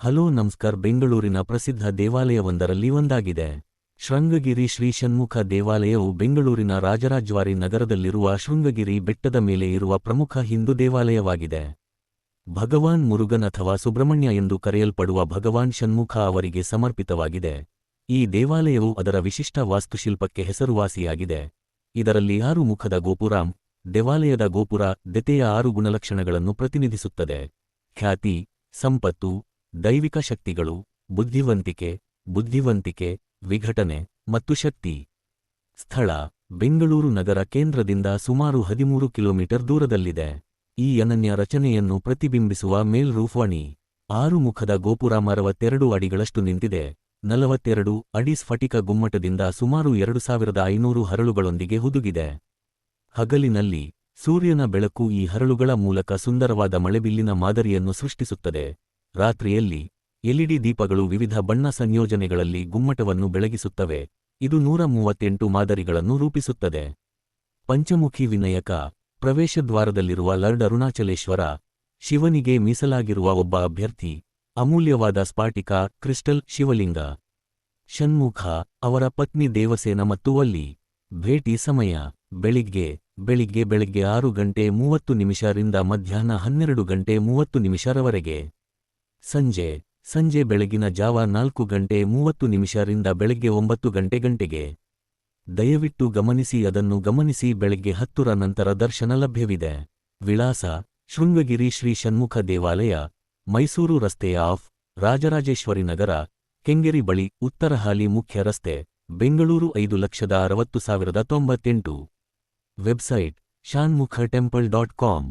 Hello ನಮಸ್ಕಾರ. ಬೆಂಗಳೂರಿನ ಪ್ರಸಿದ್ಧ ದೇವಾಲಯವೊಂದರಲ್ಲಿ ಒಂದಾಗಿದೆ ಶೃಂಗಗಿರಿ ಶ್ರೀ ಷಣ್ಮುಖ ದೇವಾಲಯವು ಬೆಂಗಳೂರಿನ ರಾಜರಾಜೇಶ್ವರಿ ನಗರದಲ್ಲಿರುವ ಶೃಂಗಗಿರಿ ಬೆಟ್ಟದ ಮೇಲೆ ಇರುವ ಪ್ರಮುಖ ಹಿಂದೂ ದೇವಾಲಯವಾಗಿದೆ. ಭಗವಾನ್ ಮುರುಗನ್ ಅಥವಾ ಸುಬ್ರಹ್ಮಣ್ಯ ಎಂದು ಕರೆಯಲ್ಪಡುವ ಭಗವಾನ್ ಷಣ್ಮುಖ ಅವರಿಗೆ ಸಮರ್ಪಿತವಾಗಿದೆ. ಈ ದೇವಾಲಯವು ಅದರ ವಿಶಿಷ್ಟ ವಾಸ್ತುಶಿಲ್ಪಕ್ಕೆ ಹೆಸರುವಾಸಿಯಾಗಿದೆ. ಇದರಲ್ಲಿ 6 ಮುಖದ ಗೋಪುರ. ದೇವಾಲಯದ ಗೋಪುರ ದೆತೆಯ 6 ಗುಣಲಕ್ಷಣಗಳನ್ನು ಪ್ರತಿನಿಧಿಸುತ್ತದೆ: ಖ್ಯಾತಿ, ಸಂಪತ್ತು, ದೈವಿಕ ಶಕ್ತಿಗಳು, ಬುದ್ಧಿವಂತಿಕೆ, ವಿಘಟನೆ ಮತ್ತು ಶಕ್ತಿ. ಸ್ಥಳ: ಬೆಂಗಳೂರು ನಗರ ಕೇಂದ್ರದಿಂದ ಸುಮಾರು 13 ಕಿಲೋಮೀಟರ್ ದೂರದಲ್ಲಿದೆ. ಈ ಅನನ್ಯ ರಚನೆಯನ್ನು ಪ್ರತಿಬಿಂಬಿಸುವ ಮೇಲ್ ರೂಫ್ ವಣಿ 6 ಮುಖದ ಗೋಪುರ 62 ಅಡಿಗಳಷ್ಟು ನಿಂತಿದೆ. 42 ಅಡಿ ಸ್ಫಟಿಕ ಗುಮ್ಮಟದಿಂದ ಸುಮಾರು 2500 ಹರಳುಗಳೊಂದಿಗೆ ಹುದುಗಿದೆ. ಹಗಲಿನಲ್ಲಿ ಸೂರ್ಯನ ಬೆಳಕು ಈ ಹರಳುಗಳ ಮೂಲಕ ಸುಂದರವಾದ ಮಳೆಬಿಲ್ಲಿನ ಮಾದರಿಯನ್ನು ಸೃಷ್ಟಿಸುತ್ತದೆ. ರಾತ್ರಿಯಲ್ಲಿ ಎಲ್ಇಡಿ ದೀಪಗಳು ವಿವಿಧ ಬಣ್ಣ ಸಂಯೋಜನೆಗಳಲ್ಲಿ ಗುಮ್ಮಟವನ್ನು ಬೆಳಗಿಸುತ್ತವೆ. ಇದು 138 ಮಾದರಿಗಳನ್ನು ರೂಪಿಸುತ್ತದೆ. ಪಂಚಮುಖಿ ವಿನಾಯಕ ಪ್ರವೇಶದ್ವಾರದಲ್ಲಿರುವ ಲಾರ್ಡ್ ಅರುಣಾಚಲೇಶ್ವರ ಶಿವನಿಗೆ ಮೀಸಲಾಗಿರುವ ಒಬ್ಬ ಅಭ್ಯರ್ಥಿ. ಅಮೂಲ್ಯವಾದ ಸ್ಫಾಟಿಕ ಕ್ರಿಸ್ಟಲ್ ಶಿವಲಿಂಗ. ಷಣ್ಮುಖ ಅವರ ಪತ್ನಿ ದೇವಸೇನ ಮತ್ತು ವಲ್ಲಿ. ಭೇಟಿ ಸಮಯ: ಬೆಳಿಗ್ಗೆ 6:30 ರಿಂದ ಮಧ್ಯಾಹ್ನ 12:30 ರವರೆಗೆ. ಸಂಜೆ ಬೆಳಗಿನ ಜಾವ 4:30 ರಿಂದ ಬೆಳಗ್ಗೆ 9 ಗಂಟೆಗೆ. ದಯವಿಟ್ಟು ಗಮನಿಸಿ ಅದನ್ನು ಗಮನಿಸಿ ಬೆಳಗ್ಗೆ 10 ರ ನಂತರ ದರ್ಶನ ಲಭ್ಯವಿದೆ. ವಿಳಾಸ: ಶೃಂಗಗಿರಿ ಶ್ರೀ ಷಣ್ಮುಖ ದೇವಾಲಯ, ಮೈಸೂರು ರಸ್ತೆಯ ಆಫ್ ರಾಜರಾಜೇಶ್ವರಿ ನಗರ, ಕೆಂಗೇರಿ ಬಳಿ, ಉತ್ತರ ಹಾಲಿ ಮುಖ್ಯ ರಸ್ತೆ, ಬೆಂಗಳೂರು 5,60,98. Website: shanmukhatemple.com